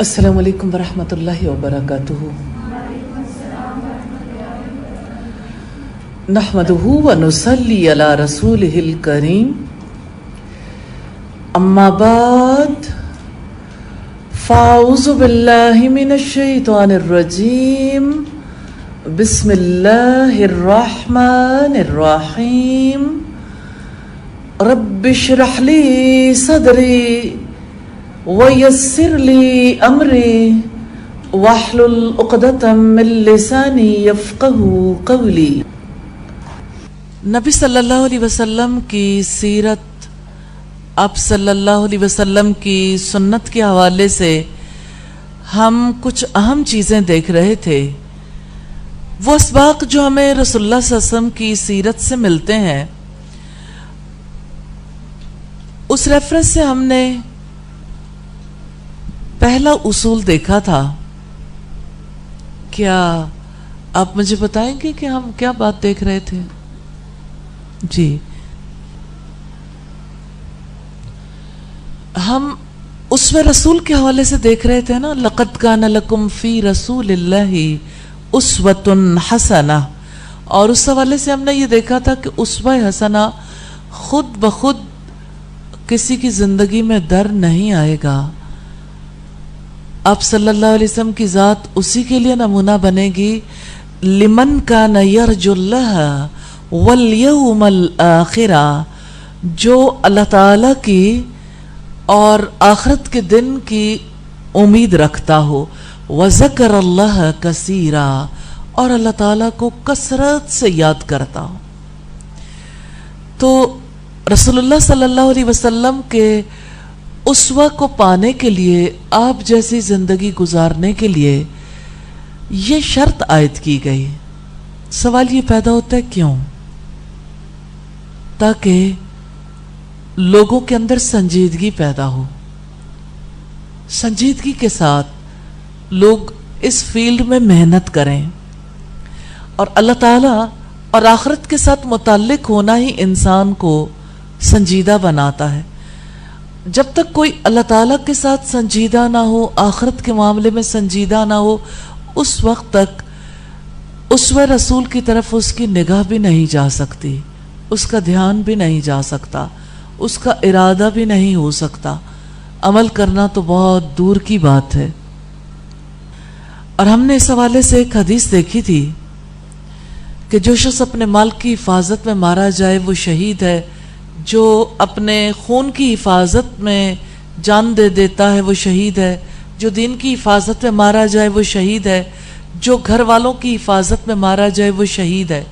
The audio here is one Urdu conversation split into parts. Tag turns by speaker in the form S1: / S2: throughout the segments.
S1: السلام علیکم ورحمۃ اللہ وبرکاتہ۔ نحمدہ ونصلی علی رسولہ الکریم، اما بعد فاعوذ باللہ من الشیطان الرجیم، بسم اللہ الرحمن الرحیم۔ رب اشرح لی صدری وَيَسِّرْ لِي أَمْرِي وَاحْلُلْ عُقْدَةً مِّن لِّسَانِي يَفْقَهُوا قَوْلِي۔ نبی صلی اللہ علیہ وسلم کی سیرت، آپ صلی اللہ علیہ وسلم کی سنت کے حوالے سے ہم کچھ اہم چیزیں دیکھ رہے تھے۔ وہ اسباق جو ہمیں رسول اللہ صلی اللہ علیہ وسلم کی سیرت سے ملتے ہیں، اس ریفرنس سے ہم نے پہلا اصول دیکھا تھا۔ کیا آپ مجھے بتائیں گے کہ ہم کیا بات دیکھ رہے تھے؟ جی، ہم اسوہ رسول کے حوالے سے دیکھ رہے تھے نا، لَقَدْ كَانَ لَكُمْ فِي رَسُولِ اللَّهِ أُسْوَةٌ حَسَنَةٌ، اور اس حوالے سے ہم نے یہ دیکھا تھا کہ اسوہ حسنہ خود بخود کسی کی زندگی میں در نہیں آئے گا۔ آپ صلی اللہ علیہ وسلم کی ذات اسی کے لیے نمونہ بنے گی، لمن کان یرجو اللہ والیوم الآخر، جو اللہ تعالیٰ کی اور آخرت کے دن کی امید رکھتا ہو، وذکر اللہ کثیرا، اور اللہ تعالیٰ کو کثرت سے یاد کرتا ہو۔ تو رسول اللہ صلی اللہ علیہ وسلم کے اسوہ کو پانے کے لیے، آپ جیسی زندگی گزارنے کے لیے یہ شرط عائد کی گئی۔ سوال یہ پیدا ہوتا ہے کیوں؟ تاکہ لوگوں کے اندر سنجیدگی پیدا ہو، سنجیدگی کے ساتھ لوگ اس فیلڈ میں محنت کریں، اور اللہ تعالیٰ اور آخرت کے ساتھ متعلق ہونا ہی انسان کو سنجیدہ بناتا ہے۔ جب تک کوئی اللہ تعالیٰ کے ساتھ سنجیدہ نہ ہو، آخرت کے معاملے میں سنجیدہ نہ ہو، اس وقت تک اسوہ رسول کی طرف اس کی نگاہ بھی نہیں جا سکتی، اس کا دھیان بھی نہیں جا سکتا، اس کا ارادہ بھی نہیں ہو سکتا، عمل کرنا تو بہت دور کی بات ہے۔ اور ہم نے اس حوالے سے ایک حدیث دیکھی تھی کہ جو شخص اپنے مال کی حفاظت میں مارا جائے وہ شہید ہے، جو اپنے خون کی حفاظت میں جان دے دیتا ہے وہ شہید ہے، جو دین کی حفاظت میں مارا جائے وہ شہید ہے، جو گھر والوں کی حفاظت میں مارا جائے وہ شہید ہے۔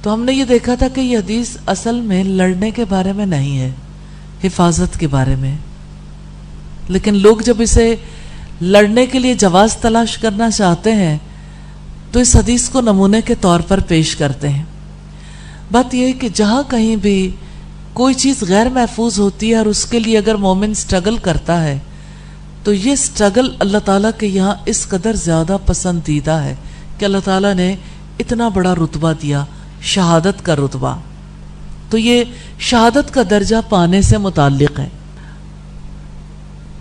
S1: تو ہم نے یہ دیکھا تھا کہ یہ حدیث اصل میں لڑنے کے بارے میں نہیں ہے، حفاظت کے بارے میں، لیکن لوگ جب اسے لڑنے کے لیے جواز تلاش کرنا چاہتے ہیں تو اس حدیث کو نمونے کے طور پر پیش کرتے ہیں۔ بات یہ ہے کہ جہاں کہیں بھی کوئی چیز غیر محفوظ ہوتی ہے اور اس کے لیے اگر مومن سٹرگل کرتا ہے تو یہ سٹرگل اللہ تعالیٰ کے یہاں اس قدر زیادہ پسندیدہ ہے کہ اللہ تعالیٰ نے اتنا بڑا رتبہ دیا، شہادت کا رتبہ۔ تو یہ شہادت کا درجہ پانے سے متعلق ہے۔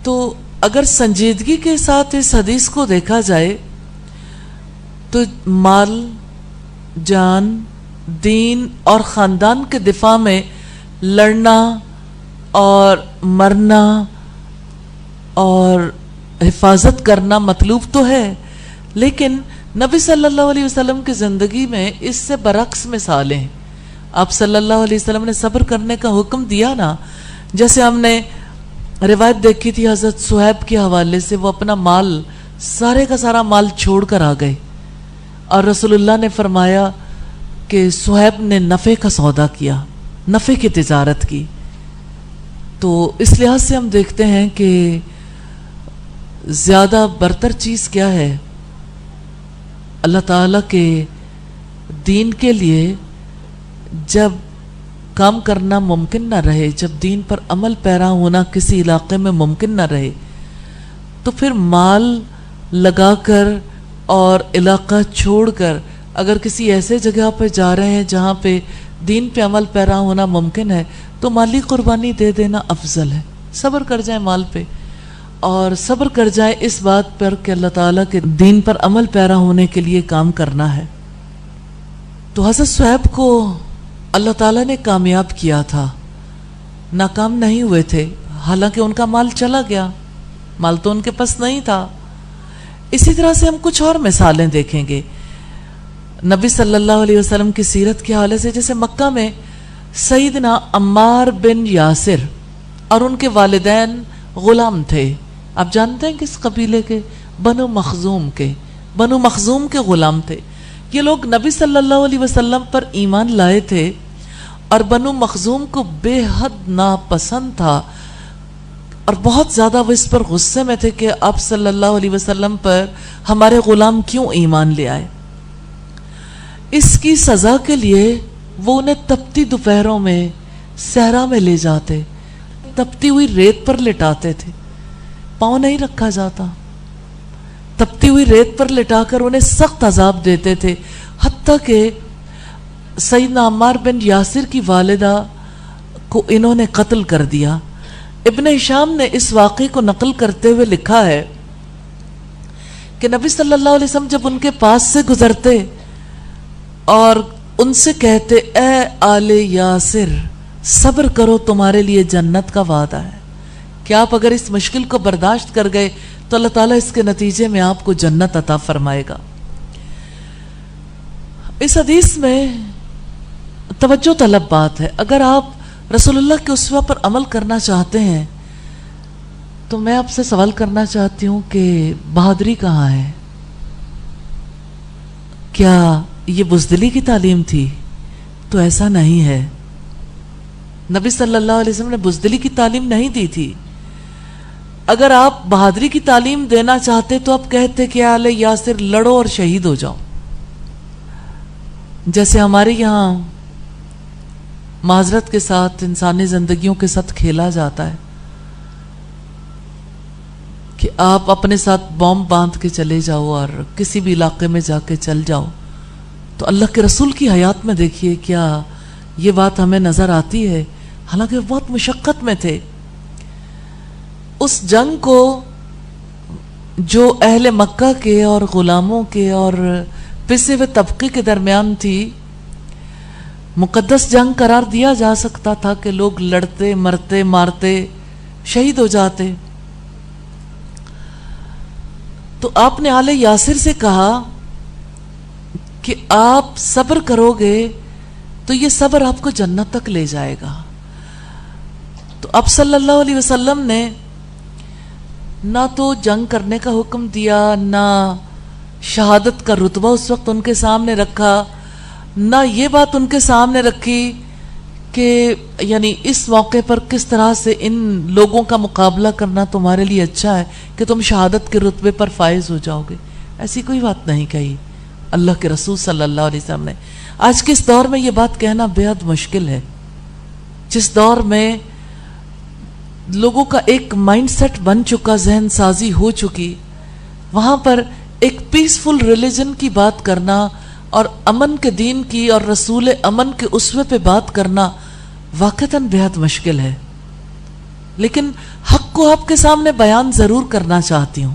S1: تو اگر سنجیدگی کے ساتھ اس حدیث کو دیکھا جائے تو مال، جان، دین اور خاندان کے دفاع میں لڑنا اور مرنا اور حفاظت کرنا مطلوب تو ہے، لیکن نبی صلی اللہ علیہ وسلم کی زندگی میں اس سے برعکس مثالیں ہیں۔ آپ صلی اللہ علیہ وسلم نے صبر کرنے کا حکم دیا نا، جیسے ہم نے روایت دیکھی تھی حضرت صہیب کے حوالے سے، وہ اپنا مال، سارے کا سارا مال چھوڑ کر آ گئے، اور رسول اللہ نے فرمایا کہ صہیب نے نفع کا سودا کیا، نفع کی تجارت کی۔ تو اس لحاظ سے ہم دیکھتے ہیں کہ زیادہ برتر چیز کیا ہے؟ اللہ تعالیٰ کے دین کے لیے جب کام کرنا ممکن نہ رہے، جب دین پر عمل پیرا ہونا کسی علاقے میں ممکن نہ رہے، تو پھر مال لگا کر اور علاقہ چھوڑ کر اگر کسی ایسے جگہ پہ جا رہے ہیں جہاں پہ دین پہ عمل پیرا ہونا ممکن ہے تو مالی قربانی دے دینا افضل ہے، صبر کر جائیں مال پہ، اور صبر کر جائے اس بات پر کہ اللہ تعالیٰ کے دین پر عمل پیرا ہونے کے لیے کام کرنا ہے۔ تو حضرت صہیب کو اللہ تعالیٰ نے کامیاب کیا تھا، ناکام نہیں ہوئے تھے، حالانکہ ان کا مال چلا گیا، مال تو ان کے پاس نہیں تھا۔ اسی طرح سے ہم کچھ اور مثالیں دیکھیں گے نبی صلی اللہ علیہ وسلم کی سیرت کے حوالے سے، جیسے مکہ میں سیدنا عمار بن یاسر اور ان کے والدین غلام تھے۔ آپ جانتے ہیں کس قبیلے کے؟ بنو مخزوم کے، بنو مخزوم کے غلام تھے۔ یہ لوگ نبی صلی اللہ علیہ وسلم پر ایمان لائے تھے اور بنو مخزوم کو بے حد ناپسند تھا، اور بہت زیادہ وہ اس پر غصے میں تھے کہ آپ صلی اللہ علیہ وسلم پر ہمارے غلام کیوں ایمان لے آئے۔ اس کی سزا کے لیے وہ انہیں تپتی دوپہروں میں صحرا میں لے جاتے، تپتی ہوئی ریت پر لٹاتے تھے، پاؤں نہیں رکھا جاتا، تپتی ہوئی ریت پر لٹا کر انہیں سخت عذاب دیتے تھے، حتیٰ کہ سیدنا عمار بن یاسر کی والدہ کو انہوں نے قتل کر دیا۔ ابن ہشام نے اس واقعے کو نقل کرتے ہوئے لکھا ہے کہ نبی صلی اللہ علیہ وسلم جب ان کے پاس سے گزرتے اور ان سے کہتے اے آل یاسر صبر کرو، تمہارے لیے جنت کا وعدہ ہے، کہ آپ اگر اس مشکل کو برداشت کر گئے تو اللہ تعالیٰ اس کے نتیجے میں آپ کو جنت عطا فرمائے گا۔ اس حدیث میں توجہ طلب بات ہے، اگر آپ رسول اللہ کے اسوہ پر عمل کرنا چاہتے ہیں تو میں آپ سے سوال کرنا چاہتی ہوں کہ بہادری کہاں ہے؟ کیا یہ بزدلی کی تعلیم تھی؟ تو ایسا نہیں ہے، نبی صلی اللہ علیہ وسلم نے بزدلی کی تعلیم نہیں دی تھی۔ اگر آپ بہادری کی تعلیم دینا چاہتے تو آپ کہتے کہ آل یاسر لڑو اور شہید ہو جاؤ، جیسے ہمارے یہاں معذرت کے ساتھ انسانی زندگیوں کے ساتھ کھیلا جاتا ہے کہ آپ اپنے ساتھ بومب باندھ کے چلے جاؤ اور کسی بھی علاقے میں جا کے چل جاؤ۔ تو اللہ کے رسول کی حیات میں دیکھیے کیا یہ بات ہمیں نظر آتی ہے، حالانکہ وہ بہت مشقت میں تھے۔ اس جنگ کو جو اہل مکہ کے اور غلاموں کے اور پسے ہوئے طبقے کے درمیان تھی، مقدس جنگ قرار دیا جا سکتا تھا کہ لوگ لڑتے مرتے مارتے شہید ہو جاتے۔ تو آپ نے آل یاسر سے کہا کہ آپ صبر کرو گے تو یہ صبر آپ کو جنت تک لے جائے گا۔ تو آپ صلی اللہ علیہ وسلم نے نہ تو جنگ کرنے کا حکم دیا، نہ شہادت کا رتبہ اس وقت ان کے سامنے رکھا، نہ یہ بات ان کے سامنے رکھی کہ یعنی اس موقع پر کس طرح سے ان لوگوں کا مقابلہ کرنا تمہارے لیے اچھا ہے کہ تم شہادت کے رتبے پر فائز ہو جاؤ گے۔ ایسی کوئی بات نہیں کہی اللہ کے رسول صلی اللہ علیہ وسلم نے۔ آج کے اس دور میں یہ بات کہنا بے حد مشکل ہے، جس دور میں لوگوں کا ایک مائنڈ سیٹ بن چکا، ذہن سازی ہو چکی، وہاں پر ایک پیسفل ریلیجن کی بات کرنا اور امن کے دین کی اور رسول امن کے اسوے پہ بات کرنا واقعتاً بے حد مشکل ہے۔ لیکن حق کو آپ کے سامنے بیان ضرور کرنا چاہتی ہوں،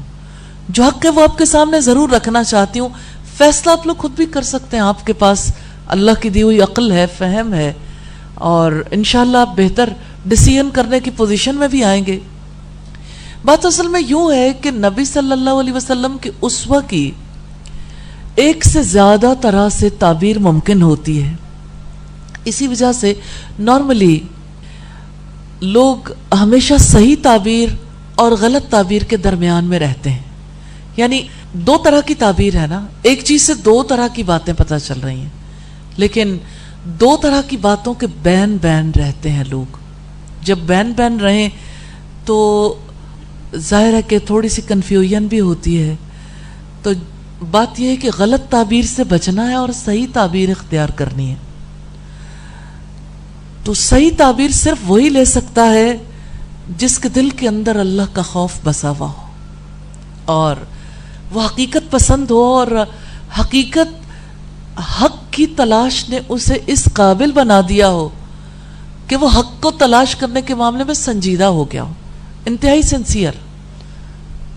S1: جو حق ہے وہ آپ کے سامنے ضرور رکھنا چاہتی ہوں۔ فیصلہ آپ لوگ خود بھی کر سکتے ہیں، آپ کے پاس اللہ کی دی ہوئی عقل ہے، فہم ہے، اور انشاءاللہ آپ بہتر ڈیسیژن کرنے کی پوزیشن میں بھی آئیں گے۔ بات اصل میں یوں ہے کہ نبی صلی اللہ علیہ وسلم کے اسوہ کی ایک سے زیادہ طرح سے تعبیر ممکن ہوتی ہے۔ اسی وجہ سے نارملی لوگ ہمیشہ صحیح تعبیر اور غلط تعبیر کے درمیان میں رہتے ہیں، یعنی دو طرح کی تعبیر ہے نا، ایک چیز سے دو طرح کی باتیں پتہ چل رہی ہیں، لیکن دو طرح کی باتوں کے بین رہتے ہیں لوگ۔ جب بین رہیں تو ظاہر ہے کہ تھوڑی سی کنفیوژن بھی ہوتی ہے۔ تو بات یہ ہے کہ غلط تعبیر سے بچنا ہے اور صحیح تعبیر اختیار کرنی ہے۔ تو صحیح تعبیر صرف وہی لے سکتا ہے جس کے دل کے اندر اللہ کا خوف بسا ہوا ہو اور وہ حقیقت پسند ہو، اور حقیقت حق کی تلاش نے اسے اس قابل بنا دیا ہو کہ وہ حق کو تلاش کرنے کے معاملے میں سنجیدہ ہو گیا ہو، انتہائی سنسیئر۔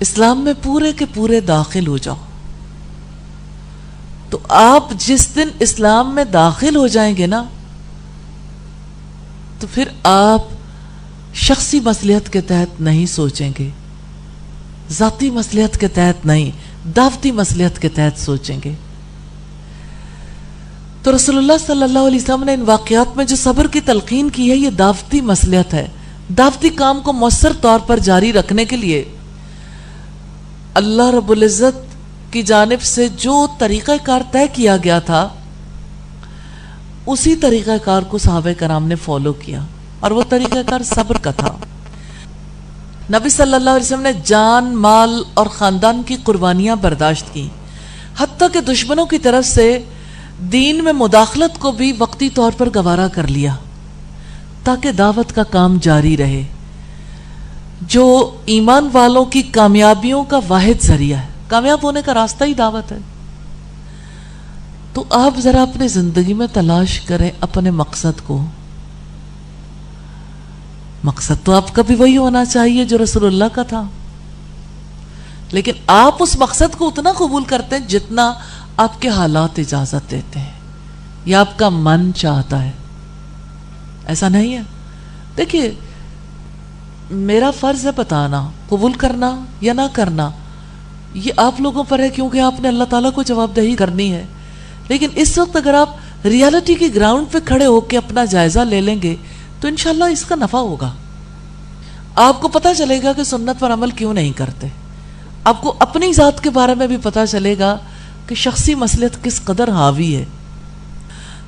S1: اسلام میں پورے کے پورے داخل ہو جاؤ. تو آپ جس دن اسلام میں داخل ہو جائیں گے نا، تو پھر آپ شخصی مصلحت کے تحت نہیں سوچیں گے، ذاتی مصلحت کے تحت نہیں، دعوتی مصلحت کے تحت سوچیں گے. تو رسول اللہ صلی اللہ علیہ وسلم نے ان واقعات میں جو صبر کی تلقین کی ہے، یہ دعوتی مصلحت ہے. دعوتی کام کو مؤثر طور پر جاری رکھنے کے لیے اللہ رب العزت کی جانب سے جو طریقہ کار طے کیا گیا تھا، اسی طریقہ کار کو صحابہ کرام نے فالو کیا، اور وہ طریقہ کار صبر کا تھا. نبی صلی اللہ علیہ وسلم نے جان، مال اور خاندان کی قربانیاں برداشت کی، حتیٰ کہ دشمنوں کی طرف سے دین میں مداخلت کو بھی وقتی طور پر گوارا کر لیا تاکہ دعوت کا کام جاری رہے، جو ایمان والوں کی کامیابیوں کا واحد ذریعہ ہے. کامیاب ہونے کا راستہ ہی دعوت ہے. تو آپ ذرا اپنی زندگی میں تلاش کریں اپنے مقصد کو. مقصد تو آپ کا بھی وہی ہونا چاہیے جو رسول اللہ کا تھا، لیکن آپ اس مقصد کو اتنا قبول کرتے ہیں جتنا آپ کے حالات اجازت دیتے ہیں یا آپ کا من چاہتا ہے. ایسا نہیں ہے. دیکھیے، میرا فرض ہے بتانا، قبول کرنا یا نہ کرنا یہ آپ لوگوں پر ہے، کیونکہ آپ نے اللہ تعالیٰ کو جواب دہی کرنی ہے. لیکن اس وقت اگر آپ ریالٹی کی گراؤنڈ پہ کھڑے ہو کے اپنا جائزہ لے لیں گے تو انشاءاللہ اس کا نفع ہوگا. آپ کو پتہ چلے گا کہ سنت پر عمل کیوں نہیں کرتے. آپ کو اپنی ذات کے بارے میں بھی پتہ چلے گا کہ شخصی مصلحت کس قدر حاوی ہے.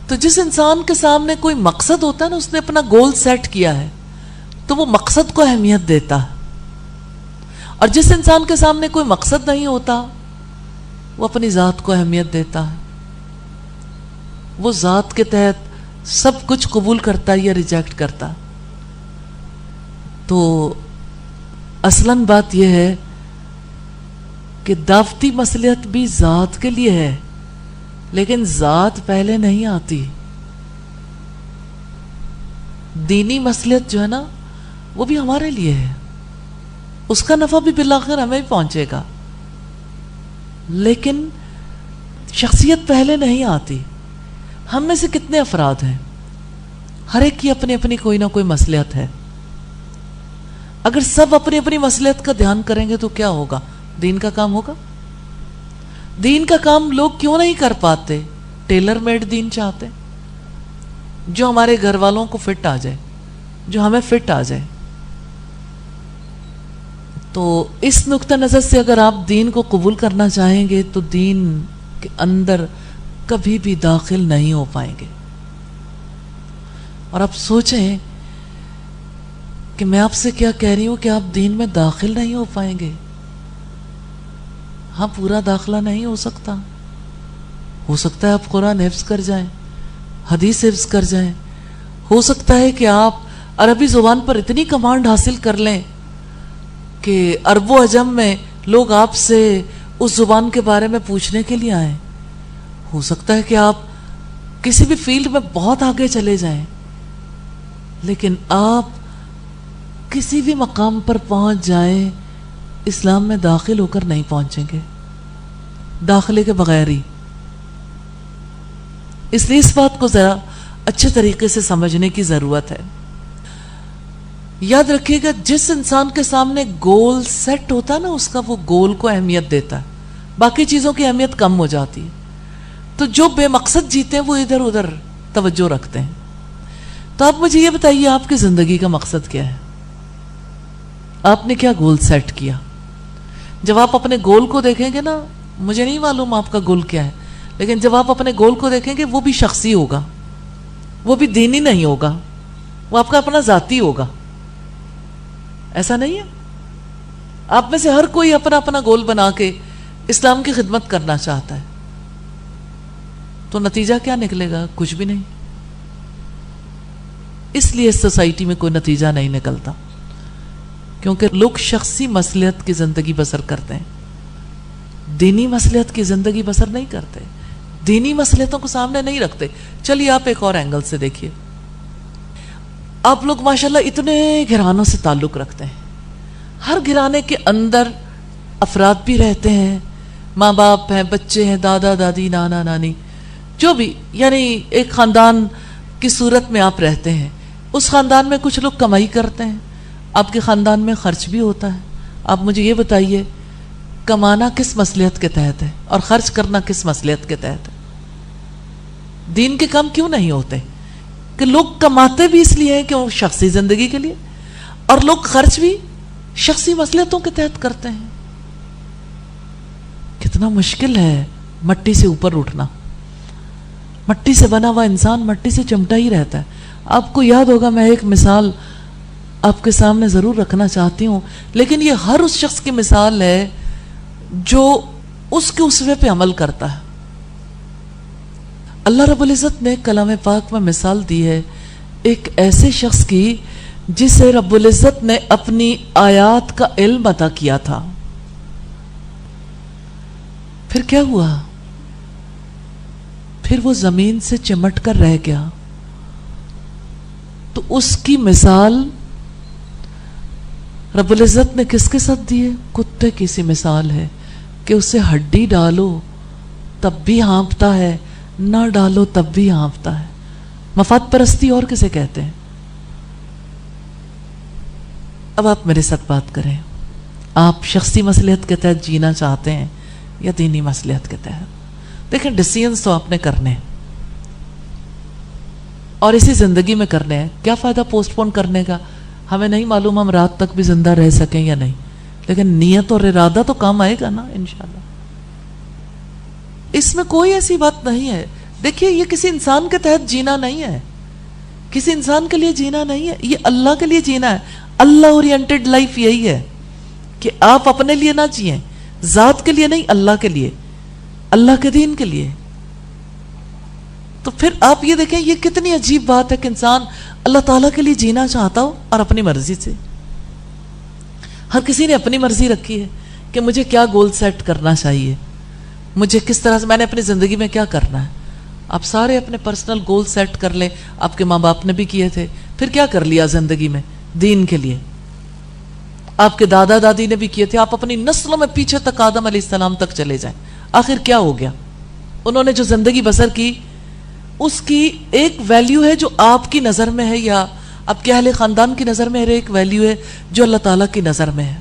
S1: تو جس انسان کے سامنے کوئی مقصد ہوتا ہے نا، اس نے اپنا گول سیٹ کیا ہے، تو وہ مقصد کو اہمیت دیتا ہے. اور جس انسان کے سامنے کوئی مقصد نہیں ہوتا، وہ اپنی ذات کو اہمیت دیتا ہے. وہ ذات کے تحت سب کچھ قبول کرتا ہے یا ریجیکٹ کرتا. تو اصلاً بات یہ ہے کہ دعوتی مصلحت بھی ذات کے لیے ہے، لیکن ذات پہلے نہیں آتی. دینی مصلحت جو ہے نا، وہ بھی ہمارے لیے ہے، اس کا نفع بھی بالآخر ہمیں بھی پہنچے گا، لیکن شخصیت پہلے نہیں آتی. ہم میں سے کتنے افراد ہیں؟ ہر ایک کی اپنی اپنی کوئی نہ کوئی مصلحت ہے. اگر سب اپنی اپنی مصلحت کا دھیان کریں گے تو کیا ہوگا؟ دین کا کام ہوگا. دین کا کام لوگ کیوں نہیں کر پاتے؟ ٹیلر میڈ دین چاہتے، جو ہمارے گھر والوں کو فٹ آ جائے، جو ہمیں فٹ آ جائے. تو اس نقطہ نظر سے اگر آپ دین کو قبول کرنا چاہیں گے تو دین کے اندر کبھی بھی داخل نہیں ہو پائیں گے. اور آپ سوچیں کہ میں آپ سے کیا کہہ رہی ہوں کہ آپ دین میں داخل نہیں ہو پائیں گے. ہاں، پورا داخلہ نہیں ہو سکتا. ہو سکتا ہے آپ قرآن حفظ کر جائیں، حدیث حفظ کر جائیں. ہو سکتا ہے کہ آپ عربی زبان پر اتنی کمانڈ حاصل کر لیں کہ عرب و عجم میں لوگ آپ سے اس زبان کے بارے میں پوچھنے کے لیے آئیں. ہو سکتا ہے کہ آپ کسی بھی فیلڈ میں بہت آگے چلے جائیں، لیکن آپ کسی بھی مقام پر پہنچ جائیں، اسلام میں داخل ہو کر نہیں پہنچیں گے، داخلے کے بغیر ہی. اس لیے اس بات کو ذرا اچھے طریقے سے سمجھنے کی ضرورت ہے. یاد رکھیے گا، جس انسان کے سامنے گول سیٹ ہوتا ہے نا، اس کا وہ گول کو اہمیت دیتا ہے، باقی چیزوں کی اہمیت کم ہو جاتی ہے. تو جو بے مقصد جیتے ہیں وہ ادھر ادھر توجہ رکھتے ہیں. تو آپ مجھے یہ بتائیے، آپ کی زندگی کا مقصد کیا ہے؟ آپ نے کیا گول سیٹ کیا؟ جب آپ اپنے گول کو دیکھیں گے نا، مجھے نہیں معلوم آپ کا گول کیا ہے، لیکن جب آپ اپنے گول کو دیکھیں گے وہ بھی شخصی ہوگا، وہ بھی دینی نہیں ہوگا، وہ آپ کا اپنا ذاتی ہوگا. ایسا نہیں ہے؟ آپ میں سے ہر کوئی اپنا اپنا گول بنا کے اسلام کی خدمت کرنا چاہتا ہے. تو نتیجہ کیا نکلے گا؟ کچھ بھی نہیں. اس لیے اس سوسائٹی میں کوئی نتیجہ نہیں نکلتا، کیونکہ لوگ شخصی مصلحت کی زندگی بسر کرتے ہیں، دینی مصلحت کی زندگی بسر نہیں کرتے، دینی مصلحتوں کو سامنے نہیں رکھتے. چلیے آپ ایک اور اینگل سے دیکھیے. آپ لوگ ماشاءاللہ اتنے گھرانوں سے تعلق رکھتے ہیں، ہر گھرانے کے اندر افراد بھی رہتے ہیں، ماں باپ ہیں، بچے ہیں، دادا دادی، نانا نانی، جو بھی، یعنی ایک خاندان کی صورت میں آپ رہتے ہیں. اس خاندان میں کچھ لوگ کمائی کرتے ہیں، آپ کے خاندان میں خرچ بھی ہوتا ہے. آپ مجھے یہ بتائیے کمانا کس مصلحت کے تحت ہے اور خرچ کرنا کس مصلحت کے تحت ہے؟ دین کے کام کیوں نہیں ہوتے؟ کہ لوگ کماتے بھی اس لیے ہیں کہ وہ شخصی زندگی کے لیے، اور لوگ خرچ بھی شخصی مصلحتوں کے تحت کرتے ہیں. کتنا مشکل ہے مٹی سے اوپر اٹھنا. مٹی سے بنا ہوا انسان مٹی سے چمٹا ہی رہتا ہے. آپ کو یاد ہوگا، میں ایک مثال آپ کے سامنے ضرور رکھنا چاہتی ہوں، لیکن یہ ہر اس شخص کی مثال ہے جو اس کے اسوے پہ عمل کرتا ہے. اللہ رب العزت نے کلام پاک میں مثال دی ہے ایک ایسے شخص کی جسے رب العزت نے اپنی آیات کا علم عطا کیا تھا. پھر کیا ہوا؟ پھر وہ زمین سے چمٹ کر رہ گیا. تو اس کی مثال رب العزت نے کس کے ساتھ دی ہے؟ کتے کی سی مثال ہے کہ اسے ہڈی ڈالو تب بھی ہانپتا ہے، نہ ڈالو تب بھی ہانپتا ہے. مفاد پرستی اور کسے کہتے ہیں؟ اب آپ میرے ساتھ بات کریں، آپ شخصی مصلحت کے تحت جینا چاہتے ہیں یا دینی مصلحت کے تحت؟ دیکھیں ڈیسیژنز تو آپ نے کرنے ہیں اور اسی زندگی میں کرنے ہیں. کیا فائدہ پوسٹ پون کرنے کا؟ ہمیں نہیں معلوم ہم رات تک بھی زندہ رہ سکیں یا نہیں، لیکن نیت اور ارادہ تو کام آئے گا نا انشاءاللہ. اس میں کوئی ایسی بات نہیں ہے. دیکھیے یہ کسی انسان کے تحت جینا نہیں ہے، کسی انسان کے لیے جینا نہیں ہے، یہ اللہ کے لیے جینا ہے. اللہ اورینٹڈ لائف یہی ہے کہ آپ اپنے لیے نہ جئیں، ذات کے لیے نہیں، اللہ کے لیے، اللہ کے دین کے لیے. تو پھر آپ یہ دیکھیں یہ کتنی عجیب بات ہے کہ انسان اللہ تعالیٰ کے لیے جینا چاہتا ہو اور اپنی مرضی سے. ہر کسی نے اپنی مرضی رکھی ہے کہ مجھے کیا گول سیٹ کرنا چاہیے، مجھے کس طرح سے میں نے اپنی زندگی میں کیا کرنا ہے. آپ سارے اپنے پرسنل گول سیٹ کر لیں، آپ کے ماں باپ نے بھی کیے تھے. پھر کیا کر لیا زندگی میں؟ دین کے لیے. آپ کے دادا دادی نے بھی کیے تھے. آپ اپنی نسلوں میں پیچھے تک آدم علیہ السلام تک چلے جائیں، آخر کیا ہو گیا؟ انہوں نے جو زندگی بسر کی اس کی ایک ویلیو ہے جو آپ کی نظر میں ہے، یا آپ کے اہل خاندان کی نظر میں ایک ویلیو ہے جو اللہ تعالیٰ کی نظر میں ہے.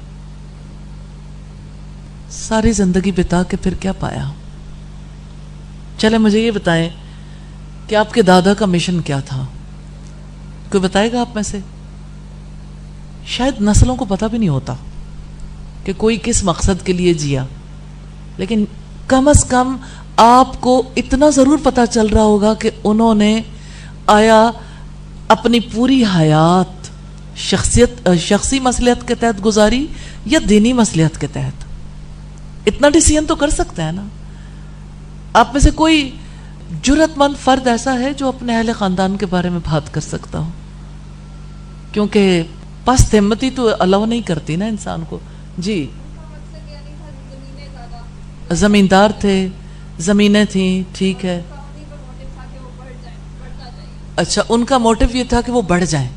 S1: ساری زندگی بتا کے پھر کیا پایا؟ چلے مجھے یہ بتائیں کہ آپ کے دادا کا مشن کیا تھا؟ کوئی بتائے گا آپ میں سے؟ شاید نسلوں کو پتہ بھی نہیں ہوتا کہ کوئی کس مقصد کے لیے جیا، لیکن کم از کم آپ کو اتنا ضرور پتا چل رہا ہوگا کہ انہوں نے آیا اپنی پوری حیات شخصی مصلحت کے تحت گزاری یا دینی مصلحت کے تحت. اتنا ڈیسیژن تو کر سکتے ہیں نا. آپ میں سے کوئی جرأت مند فرد ایسا ہے جو اپنے اہل خاندان کے بارے میں بات کر سکتا ہو؟ کیونکہ پست ہمتی تو الاؤ نہیں کرتی نا انسان کو. جی زمیندار تھے، زمینیں تھیں، ٹھیک ہے. اچھا ان کا موٹیو یہ تھا کہ وہ بڑھ جائیں.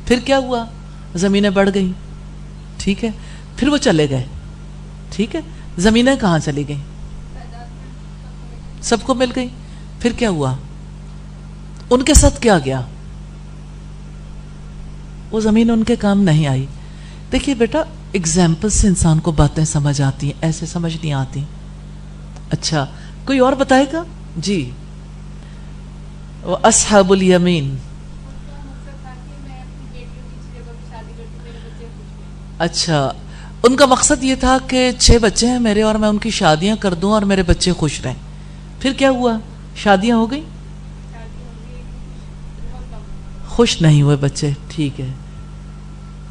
S1: پھر کیا ہوا؟ زمینیں بڑھ گئیں، ٹھیک ہے. پھر وہ چلے گئے، ٹھیک ہے. زمینیں کہاں چلی گئیں؟ سب کو مل گئی. پھر کیا ہوا؟ ان کے ساتھ کیا گیا؟ وہ زمین ان کے کام نہیں آئی. دیکھیے بیٹا اگزامپل سے انسان کو باتیں سمجھ آتی ہیں، ایسے سمجھ نہیں آتی. اچھا کوئی اور بتائے گا؟ جی. اصحاب الیمین. اچھا ان کا مقصد یہ تھا کہ 6 بچے ہیں میرے اور میں ان کی شادیاں کر دوں اور میرے بچے خوش رہیں. پھر کیا ہوا؟ شادیاں ہو گئیں، خوش نہیں ہوئے بچے، ٹھیک ہے.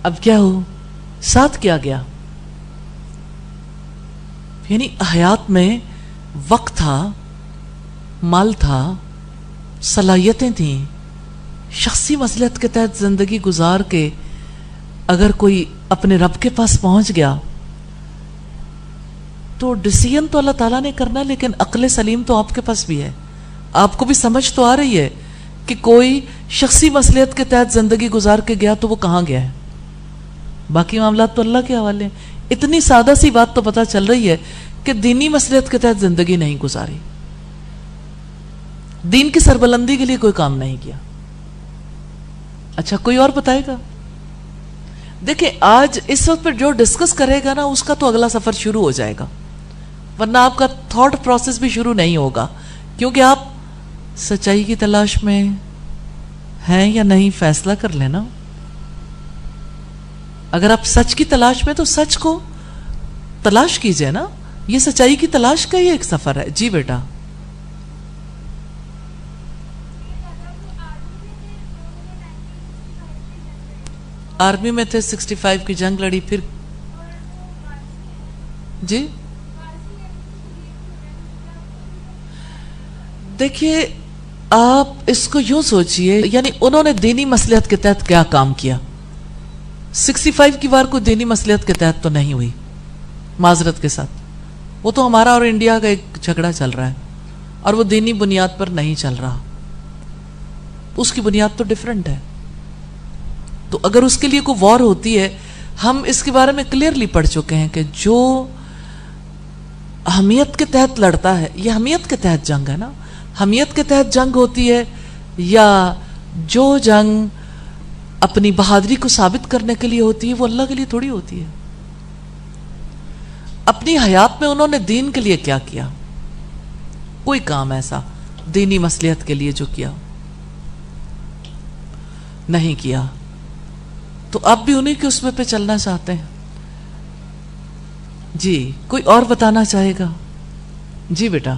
S1: اب کیا ہو؟ ساتھ کیا گیا؟ یعنی حیات میں وقت تھا، مال تھا، صلاحیتیں تھیں. شخصی مصلحت کے تحت زندگی گزار کے اگر کوئی اپنے رب کے پاس پہنچ گیا تو ڈیسیژن تو اللہ تعالیٰ نے کرنا ہے، لیکن عقل سلیم تو آپ کے پاس بھی ہے. آپ کو بھی سمجھ تو آ رہی ہے کہ کوئی شخصی مصلحت کے تحت زندگی گزار کے گیا تو وہ کہاں گیا ہے. باقی معاملات تو اللہ کے حوالے ہیں. اتنی سادہ سی بات تو پتہ چل رہی ہے کہ دینی مصلحت کے تحت زندگی نہیں گزاری، دین کی سربلندی کے لیے کوئی کام نہیں کیا۔ اچھا کوئی اور بتائے گا؟ دیکھیں آج اس وقت پر جو ڈسکس کرے گا نا اس کا تو اگلا سفر شروع ہو جائے گا، ورنہ آپ کا تھاٹ پروسیس بھی شروع نہیں ہوگا، کیونکہ آپ سچائی کی تلاش میں ہیں یا نہیں فیصلہ کر لینا۔ اگر آپ سچ کی تلاش میں تو سچ کو تلاش کیجئے نا، یہ سچائی کی تلاش کا ہی ایک سفر ہے۔ جی بیٹا۔ آرمی میں تھے، 65 کی جنگ لڑی، پھر جی دیکھیے آپ اس کو یوں سوچئے، یعنی انہوں نے دینی مصلحت کے تحت کیا کام کیا؟ 65 کی وار کو دینی مصلحت کے تحت تو نہیں ہوئی، معذرت کے ساتھ، وہ تو ہمارا اور انڈیا کا ایک جھگڑا چل رہا ہے اور وہ دینی بنیاد پر نہیں چل رہا، اس کی بنیاد تو ڈیفرنٹ ہے۔ تو اگر اس کے لیے کوئی وار ہوتی ہے، ہم اس کے بارے میں کلیئرلی پڑھ چکے ہیں کہ جو حمیت کے تحت لڑتا ہے، یہ حمیت کے تحت جنگ ہے نا، حمیت کے تحت جنگ ہوتی ہے، یا جو جنگ اپنی بہادری کو ثابت کرنے کے لیے ہوتی ہے وہ اللہ کے لیے تھوڑی ہوتی ہے۔ اپنی حیات میں انہوں نے دین کے لیے کیا کیا؟ کوئی کام ایسا دینی مصلحت کے لیے جو کیا نہیں کیا، تو آپ بھی انہی کے اس میں پہ چلنا چاہتے ہیں۔ جی کوئی اور بتانا چاہے گا؟ جی بیٹا۔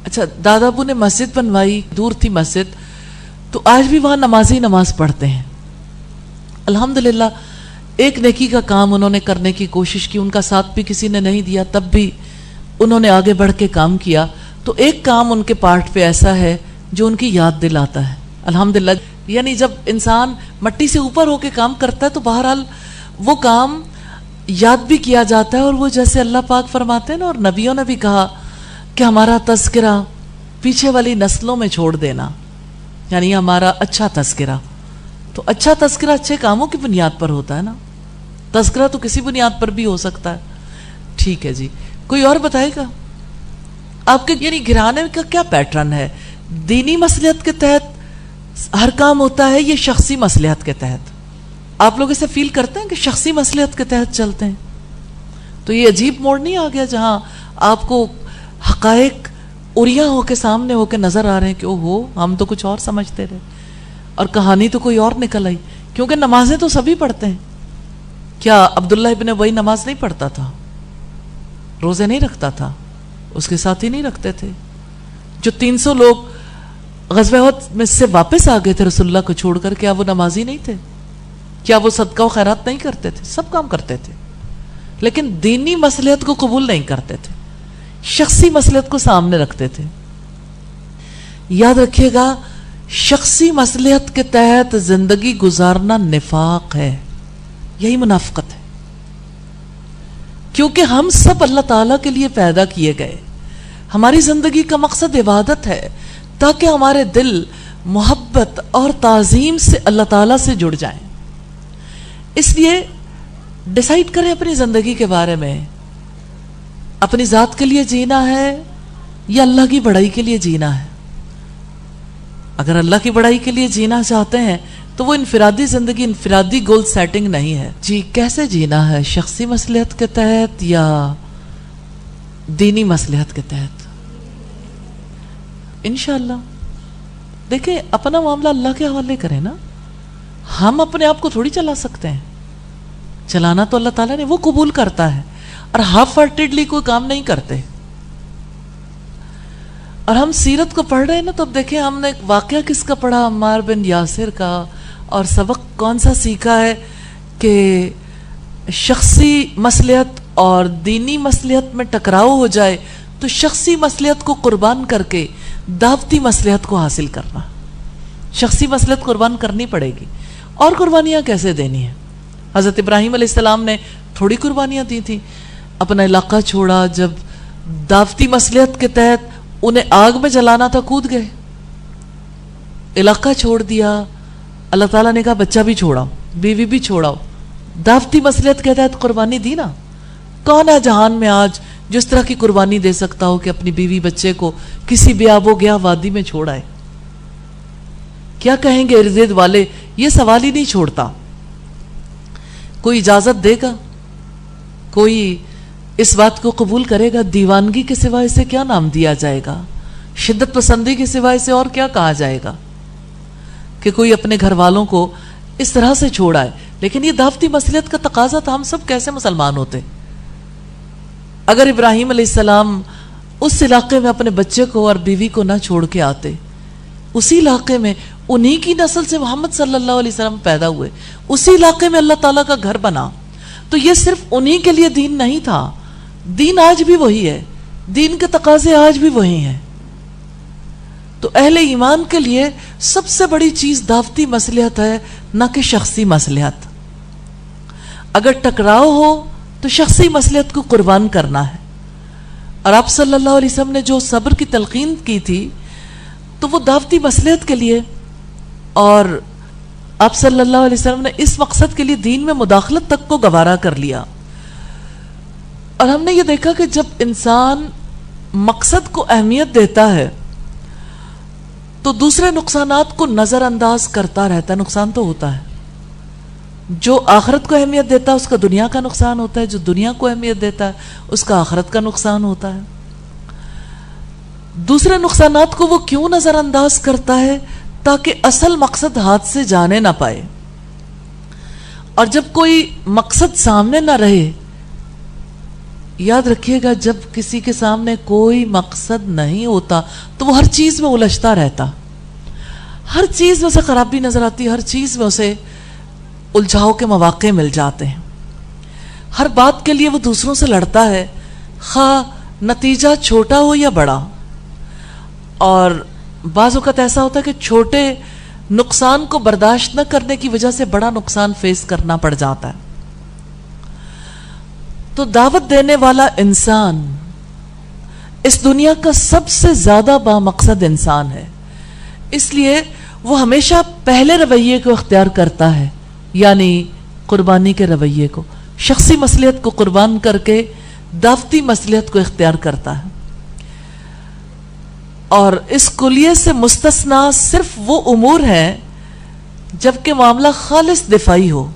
S1: اچھا دادا ابو نے مسجد بنوائی، دور تھی مسجد، تو آج بھی وہاں نمازی نماز پڑھتے ہیں الحمدللہ۔ ایک نیکی کا کام انہوں نے کرنے کی کوشش کی، ان کا ساتھ بھی کسی نے نہیں دیا، تب بھی انہوں نے آگے بڑھ کے کام کیا، تو ایک کام ان کے پارٹ پہ ایسا ہے جو ان کی یاد دلاتا ہے الحمدللہ۔ یعنی جب انسان مٹی سے اوپر ہو کے کام کرتا ہے تو بہرحال وہ کام یاد بھی کیا جاتا ہے، اور وہ جیسے اللہ پاک فرماتے ہیں نا، اور نبیوں نے بھی کہا کہ ہمارا تذکرہ پیچھے والی نسلوں میں چھوڑ دینا، یعنی ہمارا اچھا تذکرہ، تو اچھا تذکرہ اچھے کاموں کی بنیاد پر ہوتا ہے نا، تذکرہ تو کسی بنیاد پر بھی ہو سکتا ہے۔ ٹھیک ہے جی، کوئی اور بتائے گا؟ آپ کے یعنی گرانے کا کیا پیٹرن ہے؟ دینی مصلحت کے تحت ہر کام ہوتا ہے، یہ شخصی مصلحت کے تحت؟ آپ لوگ اسے فیل کرتے ہیں کہ شخصی مصلحت کے تحت چلتے ہیں؟ تو یہ عجیب موڑ نہیں آ گیا جہاں آپ کو حقائق اریاں ہو کے سامنے ہو کے نظر آ رہے ہیں کہ اوہو ہم تو کچھ اور سمجھتے رہے اور کہانی تو کوئی اور نکل آئی؟ کیونکہ نمازیں تو سبھی پڑھتے ہیں۔ کیا عبداللہ ابن ابی نماز نہیں پڑھتا تھا؟ روزے نہیں رکھتا تھا؟ اس کے ساتھی نہیں رکھتے تھے؟ جو 300 لوگ غزوہ احد میں سے واپس آ گئے تھے رسول اللہ کو چھوڑ کر، کیا وہ نمازی نہیں تھے؟ کیا وہ صدقہ و خیرات نہیں کرتے تھے؟ سب کام کرتے تھے، لیکن دینی مصلحت کو قبول نہیں کرتے تھے، شخصی مصلحت کو سامنے رکھتے تھے۔ یاد رکھیے گا، شخصی مصلحت کے تحت زندگی گزارنا نفاق ہے، یہی منافقت ہے، کیونکہ ہم سب اللہ تعالیٰ کے لیے پیدا کیے گئے، ہماری زندگی کا مقصد عبادت ہے، تاکہ ہمارے دل محبت اور تعظیم سے اللہ تعالیٰ سے جڑ جائیں۔ اس لیے ڈیسائیڈ کریں اپنی زندگی کے بارے میں، اپنی ذات کے لیے جینا ہے یا اللہ کی بڑائی کے لیے جینا ہے۔ اگر اللہ کی بڑائی کے لیے جینا چاہتے ہیں تو وہ انفرادی زندگی، انفرادی گول سیٹنگ نہیں ہے۔ جی کیسے جینا ہے؟ شخصی مصلحت کے تحت یا دینی مصلحت کے تحت؟ انشاءاللہ دیکھیں اپنا معاملہ اللہ کے حوالے کریں نا، ہم اپنے آپ کو تھوڑی چلا سکتے ہیں، چلانا تو اللہ تعالیٰ نے، وہ قبول کرتا ہے، اور ہاف ہارٹیڈلی کوئی کام نہیں کرتے۔ اور ہم سیرت کو پڑھ رہے ہیں نا، تو اب دیکھیں ہم نے ایک واقعہ کس کا پڑھا، عمار بن یاسر کا، اور سبق کون سا سیکھا ہے کہ شخصی مصلحت اور دینی مصلحت میں ٹکراؤ ہو جائے تو شخصی مصلحت کو قربان کر کے دعوتی مصلحت کو حاصل کرنا، شخصی مصلحت قربان کرنی پڑے گی، اور قربانیاں کیسے دینی ہیں؟ حضرت ابراہیم علیہ السلام نے تھوڑی قربانیاں دی تھیں، اپنا علاقہ چھوڑا، جب دعوتی مصلحت کے تحت انہیں آگ میں جلانا تھا کود گئے، علاقہ چھوڑ دیا. اللہ تعالیٰ نے کہا بچہ بھی چھوڑاؤ، بیوی بھی چھوڑاؤ، دعوتی مصلحت کے تحت قربانی دی نا. کون ہے جہان میں آج جس طرح کی قربانی دے سکتا ہو کہ اپنی بیوی بچے کو کسی بھی آب و گیا وادی میں چھوڑ آئے؟ کیا کہیں گے ارد گرد والے؟ یہ سوال ہی نہیں چھوڑتا. کوئی اجازت دے گا؟ کوئی اس بات کو قبول کرے گا؟ دیوانگی کے سوا اسے کیا نام دیا جائے گا؟ شدت پسندی کے سوا اسے اور کیا کہا جائے گا کہ کوئی اپنے گھر والوں کو اس طرح سے چھوڑا ہے؟ لیکن یہ دعوتی مصلحت کا تقاضا تھا. ہم سب کیسے مسلمان ہوتے اگر ابراہیم علیہ السلام اس علاقے میں اپنے بچے کو اور بیوی کو نہ چھوڑ کے آتے؟ اسی علاقے میں انہی کی نسل سے محمد صلی اللہ علیہ وسلم پیدا ہوئے، اسی علاقے میں اللہ تعالیٰ کا گھر بنا. تو یہ صرف انہی کے لیے دین نہیں تھا، دین آج بھی وہی ہے، دین کے تقاضے آج بھی وہی ہیں. تو اہل ایمان کے لیے سب سے بڑی چیز دعوتی مصلحت ہے، نہ کہ شخصی مصلحت. اگر ٹکراؤ ہو تو شخصی مصلحت کو قربان کرنا ہے. اور آپ صلی اللہ علیہ وسلم نے جو صبر کی تلقین کی تھی تو وہ دعوتی مصلحت کے لیے، اور آپ صلی اللہ علیہ وسلم نے اس مقصد کے لیے دین میں مداخلت تک کو گوارا کر لیا. اور ہم نے یہ دیکھا کہ جب انسان مقصد کو اہمیت دیتا ہے تو دوسرے نقصانات کو نظر انداز کرتا رہتا ہے. نقصان تو ہوتا ہے، جو آخرت کو اہمیت دیتا ہے اس کا دنیا کا نقصان ہوتا ہے، جو دنیا کو اہمیت دیتا ہے اس کا آخرت کا نقصان ہوتا ہے. دوسرے نقصانات کو وہ کیوں نظر انداز کرتا ہے؟ تاکہ اصل مقصد ہاتھ سے جانے نہ پائے. اور جب کوئی مقصد سامنے نہ رہے، یاد رکھیے گا جب کسی کے سامنے کوئی مقصد نہیں ہوتا تو وہ ہر چیز میں الجھتا رہتا، ہر چیز میں اسے خرابی نظر آتی، ہر چیز میں اسے الجھاؤ کے مواقع مل جاتے ہیں، ہر بات کے لیے وہ دوسروں سے لڑتا ہے، خواہ نتیجہ چھوٹا ہو یا بڑا. اور بعض اوقات ایسا ہوتا ہے کہ چھوٹے نقصان کو برداشت نہ کرنے کی وجہ سے بڑا نقصان فیس کرنا پڑ جاتا ہے. تو دعوت دینے والا انسان اس دنیا کا سب سے زیادہ بامقصد انسان ہے، اس لیے وہ ہمیشہ پہلے رویے کو اختیار کرتا ہے، یعنی قربانی کے رویے کو، شخصی مصلحت کو قربان کر کے دعوتی مصلحت کو اختیار کرتا ہے. اور اس کلیے سے مستثنا صرف وہ امور ہیں جبکہ معاملہ خالص دفاعی ہو،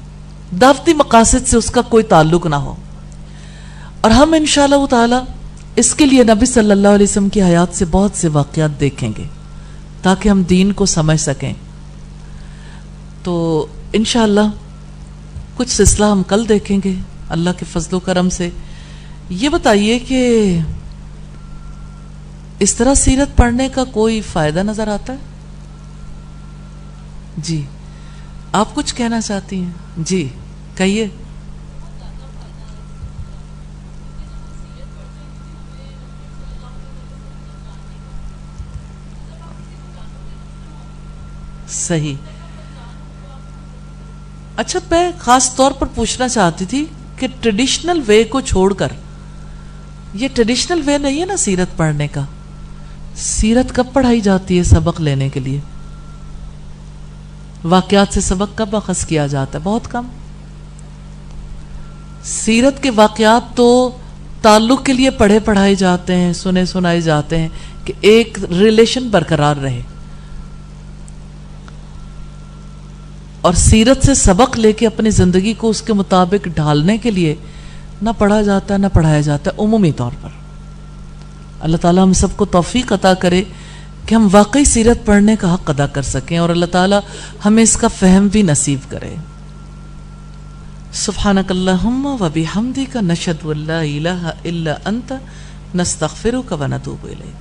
S1: دعوتی مقاصد سے اس کا کوئی تعلق نہ ہو. اور ہم انشاءاللہ تعالی اس کے لیے نبی صلی اللہ علیہ وسلم کی حیات سے بہت سے واقعات دیکھیں گے تاکہ ہم دین کو سمجھ سکیں. تو انشاءاللہ کچھ سلسلہ ہم کل دیکھیں گے اللہ کے فضل و کرم سے. یہ بتائیے کہ اس طرح سیرت پڑھنے کا کوئی فائدہ نظر آتا ہے؟ جی آپ کچھ کہنا چاہتی ہیں؟ جی کہیے. صحیح. اچھا میں خاص طور پر پوچھنا چاہتی تھی کہ ٹریڈیشنل وے کو چھوڑ کر، یہ ٹریڈیشنل وے نہیں ہے نا سیرت پڑھنے کا. سیرت کب پڑھائی جاتی ہے سبق لینے کے لیے؟ واقعات سے سبق کب اخذ کیا جاتا ہے؟ بہت کم. سیرت کے واقعات تو تعلق کے لیے پڑھے پڑھائے جاتے ہیں، سنے سنائے جاتے ہیں کہ ایک ریلیشن برقرار رہے. اور سیرت سے سبق لے کے اپنی زندگی کو اس کے مطابق ڈھالنے کے لیے نہ پڑھا جاتا ہے نہ پڑھایا جاتا ہے عمومی طور پر. اللہ تعالیٰ ہم سب کو توفیق عطا کرے کہ ہم واقعی سیرت پڑھنے کا حق ادا کر سکیں، اور اللہ تعالیٰ ہمیں اس کا فہم بھی نصیب کرے. سبحانک اللہم و بحمدک نشہد ان لا الہ الا انت نستغفرک و نتوب الیک.